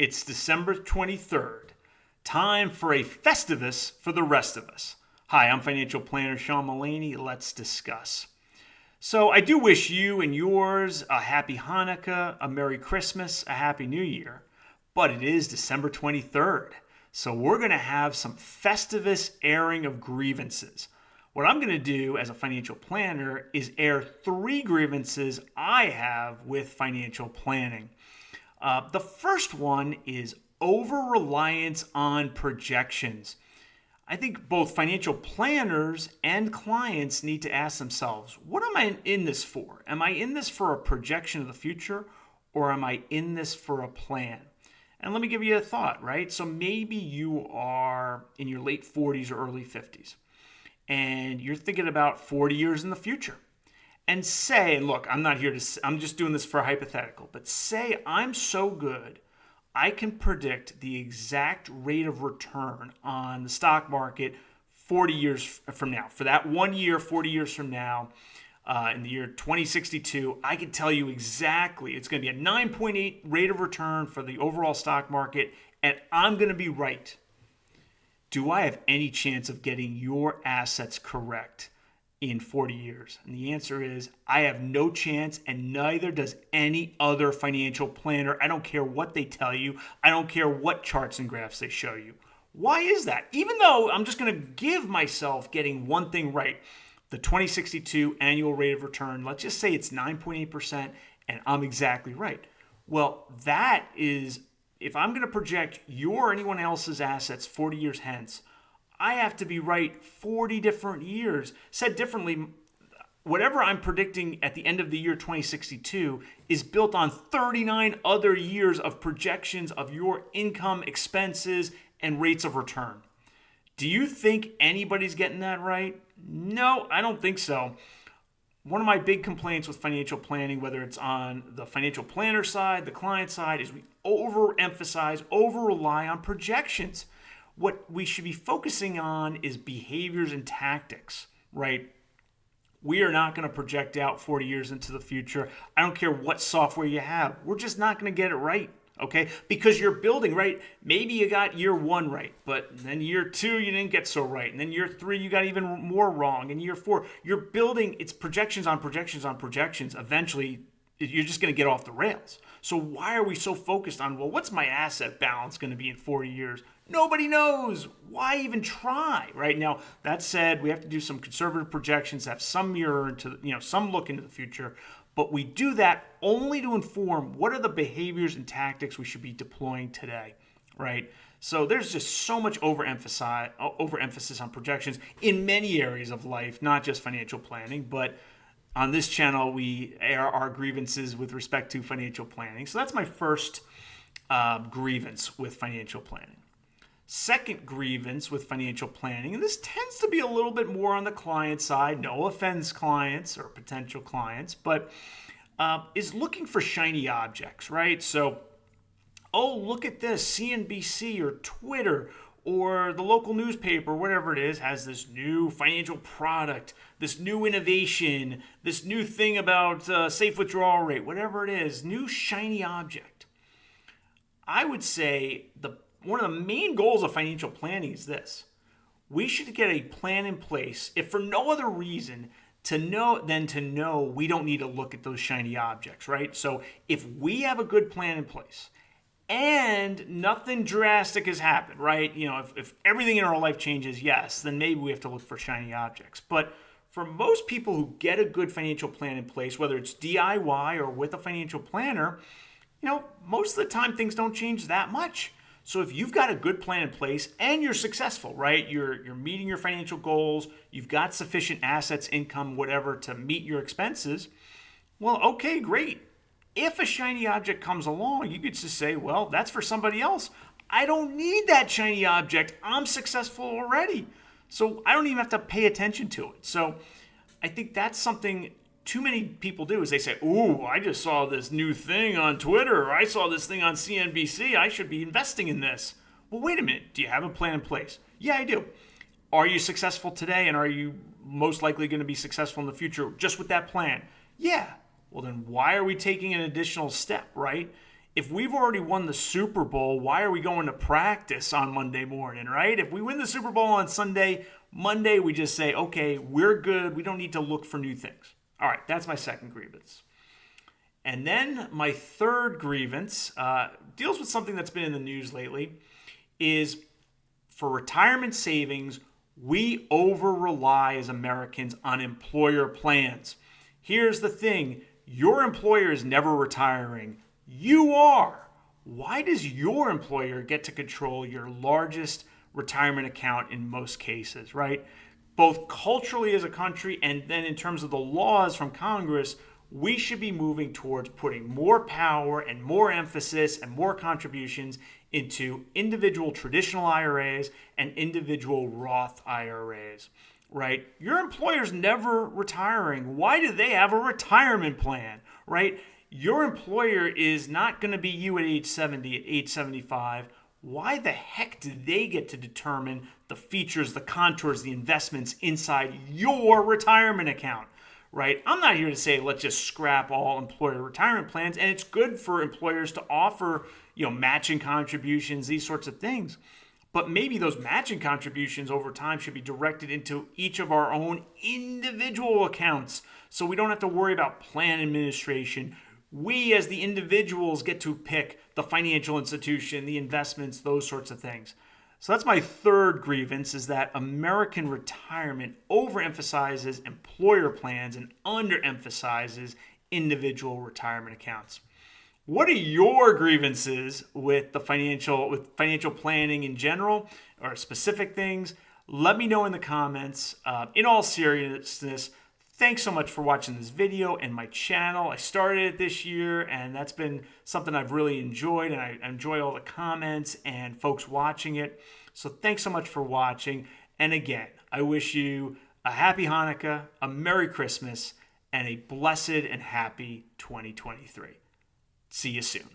It's December 23rd. Time for a Festivus for the rest of us. Hi, I'm financial planner Sean Mullaney. Let's discuss. So I do wish you and yours a happy Hanukkah, a Merry Christmas, a Happy New Year. But it is December 23rd. So we're going to have some Festivus airing of grievances. What I'm going to do as a financial planner is air 3 grievances I have with financial planning. The first one is over-reliance on projections. I think both financial planners and clients need to ask themselves, what am I in this for? Am I in this for a projection of the future, or am I in this for a plan? And let me give you a thought, right? So maybe you are in your late 40s or early 50s, and you're thinking about 40 years in the future. And say, and look, I'm just doing this for a hypothetical, but say I'm so good, I can predict the exact rate of return on the stock market 40 years from now. For that 1 year, 40 years from now, in the year 2062, I can tell you exactly it's going to be a 9.8 rate of return for the overall stock market, and I'm going to be right. Do I have any chance of getting your assets correct in 40 years? And the answer is, I have no chance, and neither does any other financial planner. I don't care what they tell you. I don't care what charts and graphs they show you. Why is that? Even though I'm just going to give myself getting one thing right, the 2062 annual rate of return, let's just say it's 9.8%, and I'm exactly right. Well, that is, if I'm going to project your or anyone else's assets 40 years hence, I have to be right 40 different years. Said differently, whatever I'm predicting at the end of the year 2062 is built on 39 other years of projections of your income, expenses, and rates of return. Do you think anybody's getting that right? No, I don't think so. One of my big complaints with financial planning, whether it's on the financial planner side, the client side, is we overemphasize, over-rely on projections. What we should be focusing on is behaviors and tactics, right? We are not going to project out 40 years into the future. I don't care what software you have. We're just not going to get it right, okay? Because you're building, right? Maybe you got year 1 right, but then year 2 you didn't get so right. And then year 3 you got even more wrong. And year 4, you're building, it's projections on projections on projections. Eventually, you're just going to get off the rails. So why are we so focused on, well, what's my asset balance going to be in 40 years? Nobody knows. Why even try, right? Now, that said, we have to do some conservative projections, have some mirror into, some look into the future, but we do that only to inform what are the behaviors and tactics we should be deploying today, right? So there's just so much overemphasis on projections in many areas of life, not just financial planning, but on this channel, we air our grievances with respect to financial planning. So that's my first grievance with financial planning. Second grievance with financial planning, and this tends to be a little bit more on the client side, no offense clients or potential clients, but is looking for shiny objects, right? So, oh, look at this, CNBC or Twitter or the local newspaper, whatever it is, has this new financial product, this new innovation, this new thing about safe withdrawal rate, whatever it is, new shiny object. I would say one of the main goals of financial planning is this. We should get a plan in place, if for no other reason, to know we don't need to look at those shiny objects, right? So if we have a good plan in place and nothing drastic has happened, right? If everything in our life changes, yes, then maybe we have to look for shiny objects. But for most people who get a good financial plan in place, whether it's DIY or with a financial planner, most of the time things don't change that much. So if you've got a good plan in place and you're successful, right? You're meeting your financial goals, you've got sufficient assets, income, whatever to meet your expenses, well, okay, great. If a shiny object comes along, you could just say, well, that's for somebody else. I don't need that shiny object. I'm successful already. So I don't even have to pay attention to it. So I think that's something too many people do is they say, ooh, I just saw this new thing on Twitter, or I saw this thing on CNBC. I should be investing in this. Well, wait a minute. Do you have a plan in place? Yeah, I do. Are you successful today, and are you most likely going to be successful in the future just with that plan? Yeah. Well, then why are we taking an additional step, right? if we've already won the Super Bowl, why are we going to practice on Monday morning, right? If we win the Super Bowl on Sunday, Monday we just say, okay, we're good. We don't need to look for new things. All right, that's my second grievance. And then my third grievance deals with something that's been in the news lately, is for retirement savings, we over-rely as Americans on employer plans. Here's the thing. Your employer is never retiring. You are. Why does your employer get to control your largest retirement account in most cases, right? Both culturally as a country and then in terms of the laws from Congress, we should be moving towards putting more power and more emphasis and more contributions into individual traditional IRAs and individual Roth IRAs, right? Your employer's never retiring. Why do they have a retirement plan, right? Your employer is not going to be you at age 70, at age 75. Why the heck do they get to determine the features, the contours, the investments inside your retirement account? Right? I'm not here to say let's just scrap all employer retirement plans, and it's good for employers to offer, matching contributions, these sorts of things. But maybe those matching contributions over time should be directed into each of our own individual accounts, so we don't have to worry about plan administration. We as the individuals get to pick the financial institution, the investments, those sorts of things. So that's my third grievance, is that American retirement overemphasizes employer plans and underemphasizes individual retirement accounts. What are your grievances with financial planning in general, or specific things? Let me know in the comments. In all seriousness, thanks so much for watching this video and my channel. I started it this year, and that's been something I've really enjoyed, and I enjoy all the comments and folks watching it. So thanks so much for watching. And again, I wish you a happy Hanukkah, a Merry Christmas, and a blessed and happy 2023. See you soon.